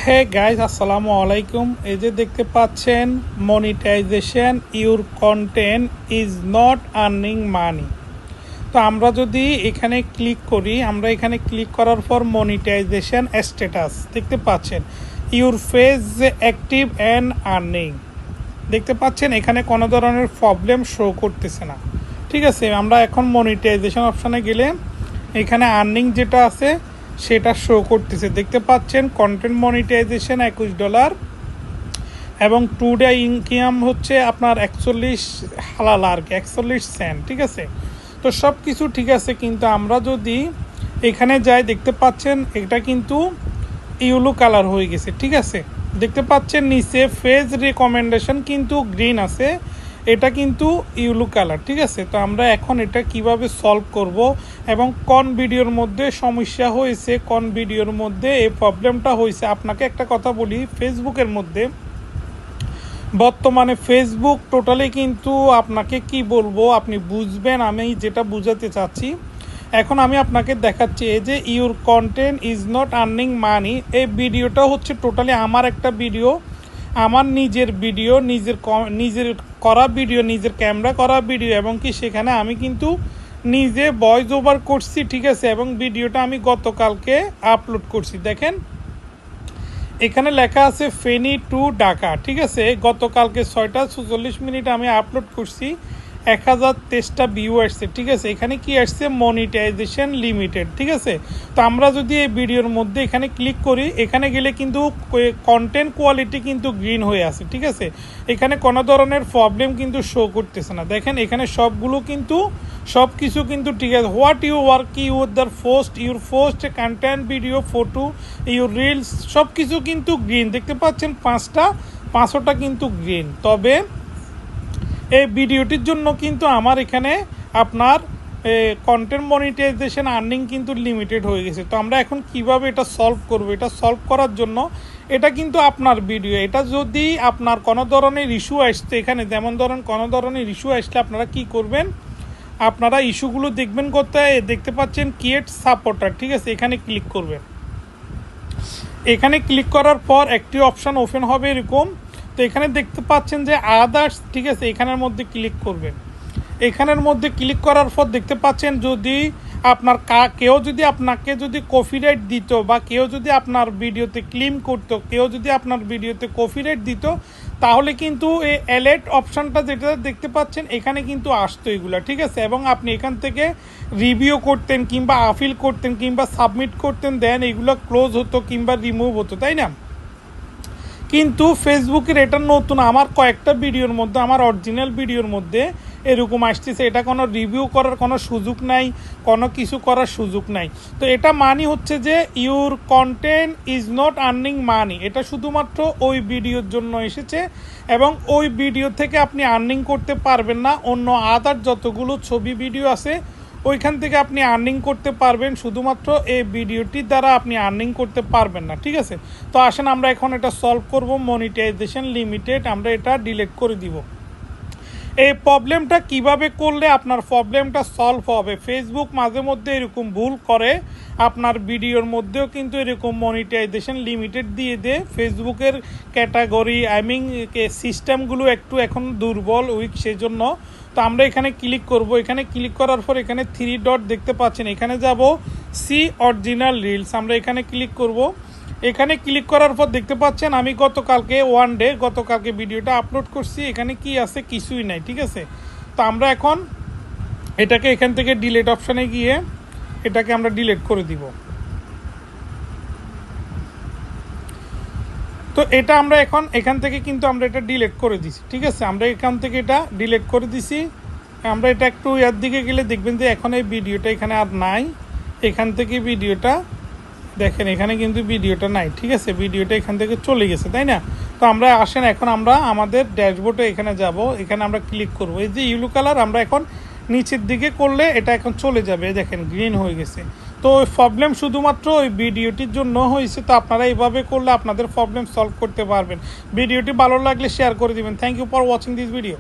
Hey guys আসসালামু আলাইকুম। এই যে দেখতে পাচ্ছেন monetization your content is not earning money. তো আমরা যদি এখানে ক্লিক করি, আমরা এখানে ক্লিক করার পর মনিটাইজেশন স্ট্যাটাস দেখতে পাচ্ছেন your phase active and earning দেখতে পাচ্ছেন। এখানে কোনো ধরনের প্রবলেম শো করতেছে না। ঠিক আছে, আমরা এখন মনিটাইজেশন অপশানে গেলে এখানে আর্নিং যেটা আছে সেটা শো করতেছে দেখতে পাচ্ছেন। কন্টেন্ট মনিটাইজেশন $21 এবং টুডে ইনকাম হচ্ছে আপনার 41 হালাল আর কি 41 সেন্ট। ঠিক আছে, তো সব কিছু ঠিক আছে, কিন্তু আমরা যদি এখানে যাই দেখতে পাচ্ছেন এটা কিন্তু ইয়েলো কালার হয়ে গেছে। ঠিক আছে, দেখতে পাচ্ছেন নিচে ফেজ রিকমেন্ডেশন কিন্তু গ্রিন আছে, এটা কিন্তু ইয়েলো কালার। ঠিক আছে, তো আমরা এখন এটা কিভাবে সলভ করব এবং কোন ভিডিওর মধ্যে সমস্যা হয়েছে, কোন ভিডিওর মধ্যে এই প্রবলেমটা হয়েছে। আপনাকে একটা কথা বলি, ফেসবুকের মধ্যে বর্তমানে ফেসবুক টোটালি কিন্তু আপনাকে কি বলবো আপনি বুঝবেন, আমি যেটা বুঝাতে চাচ্ছি এখন আমি আপনাকে দেখাচ্ছি। এই যে your content is not earning মানি, এই ভিডিওটা হচ্ছে টোটালি আমার একটা ভিডিও, আমার নিজের ভিডিও, নিজের করা ভিডিও, নিজের ক্যামেরা করা ভিডিও, এবং কি সেখানে আমি কিন্তু নিজে ভয়েস ওভার করছি। ঠিক আছে, এবং ভিডিওটা আমি গতকালকে আপলোড করছি। দেখেন এখানে লেখা আছে ফেনী টু ঢাকা। ঠিক আছে, গতকালকে 6:46 আমি আপলোড করছি, 1023টা ভিউ আসছে। ঠিক আছে, এখানে কি আসছে মনিটাইজেশন লিমিটেড। ঠিক আছে, তো আমরা যদি এই ভিডিওর মধ্যে এখানে ক্লিক করি, এখানে গেলে কিন্তু কন্টেন্ট কোয়ালিটি কিন্তু গ্রিন হয়ে আছে। ঠিক আছে, এখানে কোনো ধরনের প্রবলেম কিন্তু শো করতেছে না। দেখেন এখানে সবগুলো কিন্তু সব কিছু কিন্তু ঠিক আছে। What you work your your post content video photo your reels সব কিছু কিন্তু গ্রিন দেখতে পাচ্ছেন, পাঁচটা কিন্তু গ্রিন। তবে এই ভিডিওটির জন্য কিন্তু আমার এখানে আপনার কন্টেন্ট মনিটাইজেশন আর্নিং কিন্তু লিমিটেড হয়ে গেছে। তো আমরা এখন কিভাবে এটা সলভ করব, এটা সলভ করার জন্য এটা কিন্তু আপনার ভিডিও, এটা যদি আপনার কোনো ধরনের ইস্যু আসছে, এখানে যেমন ধরেন কোনো ধরনের ইস্যু আসলে আপনারা কি করবেন, আপনারা ইস্যুগুলো দেখবেন কোথায়, দেখতে পাচ্ছেন ক্রিয়েট সাপোর্টার। ঠিক আছে, এখানে ক্লিক করবেন। এখানে ক্লিক করার পর একটি অপশান ওপেন হবে এরকম। তো এখানে দেখতে পাচ্ছেন যে আদার্স। ঠিক আছে, এখানের মধ্যে ক্লিক করবেন। এখানের মধ্যে ক্লিক করার পর দেখতে পাচ্ছেন যদি আপনার কেউ যদি আপনাকে যদি কপিরাইট দিত, বা কেউ যদি আপনার ভিডিওতে ক্লেম করতো, কেউ যদি আপনার ভিডিওতে কপিরাইট দিত, তাহলে কিন্তু এই অ্যালার্ট অপশানটা যেটা দেখতে পাচ্ছেন এখানে কিন্তু আসতো এগুলো। ঠিক আছে, এবং আপনি এখান থেকে রিভিউ করতেন কিংবা আপিল করতেন কিংবা সাবমিট করতেন, দেন এগুলো ক্লোজ হতো কিংবা রিমুভ হতো, তাই না? কিন্তু ফেসবুকের এটা নতুন, আমার কয়েকটা ভিডিওর মধ্যে, আমার অরিজিনাল ভিডিওর মধ্যে এরকম আসতেছে, এটা কোনো রিভিউ করার কোনো সুযোগ নাই, কোনো কিছু করার সুযোগ নাই। তো এটা মানি হচ্ছে যে your content is not earning মানি, এটা শুধুমাত্র ওই ভিডিওর জন্য এসেছে, এবং ওই ভিডিও থেকে আপনি আর্নিং করতে পারবেন না। অন্য আদার যতগুলো ছবি ভিডিও আছে ওইখান থেকে আপনি আর্নিং করতে পারবেন, শুধুমাত্র এই ভিডিওটির দ্বারা আপনি আর্নিং করতে পারবেন না। ঠিক আছে, তো আসেন আমরা এখন এটা সলভ করব। মনিটাইজেশন লিমিটেড আমরা এটা ডিলিট করে দিব। এই প্রবলেমটা কিভাবে করলে আপনার প্রবলেমটা সলভ হবে। ফেসবুক মাঝে মধ্যে এরকম ভুল করে, আপনার ভিডিওর মধ্যেও কিন্তু এরকম মনিটাইজেশন লিমিটেড দিয়ে দেয়। ফেসবুকের ক্যাটাগরি সিস্টেমগুলো একটু এখন দুর্বল, উইক, সেজন্য। তো আমরা এখানে ক্লিক করব। এখানে ক্লিক করার পর এখানে 3 ডট দেখতে পাচ্ছেন, এখানে যাব সি অরিজিনাল রিলস, আমরা এখানে ক্লিক করব। এখানে ক্লিক করার পর দেখতে পাচ্ছেন আমি গতকালকে ভিডিওটা আপলোড করছি, এখানে কি আছে কিছুই নাই। ঠিক আছে, তো আমরা এখন এটাকে এখান থেকে ডিলিট অপশানে গিয়ে এটাকে আমরা ডিলিট করে দিব। তো এটা আমরা এখন এখান থেকে কিন্তু আমরা এটা ডিলিট করে দিছি। ঠিক আছে, আমরা এখান থেকে এটা ডিলিট করে দিছি। আমরা এটা একটু এর দিকে গেলে দেখবেন যে এখন এই ভিডিওটা এখানে আর নাই। এখান থেকে ভিডিওটা দেখেন, এখানে কিন্তু ভিডিওটা নাই। ঠিক আছে, ভিডিওটা এখান থেকে চলে গেছে, তাই না? তো আমরা আসেন এখন আমরা আমাদের ড্যাশবোর্ডে এখানে যাব, এখানে আমরা ক্লিক করব। এই যে ইয়েলো কালার আমরা এখন নিচের দিকে করলে এটা এখন চলে যাবে, দেখেন গ্রিন হয়ে গেছে। তো ওই প্রবলেম শুধুমাত্র ওই ভিডিওটির জন্য হয়েছে। তো আপনারা এইভাবে করলে আপনাদের প্রবলেম সলভ করতে পারবেন। ভিডিওটি ভালো লাগলে শেয়ার করে দিবেন। Thank you for watching this video.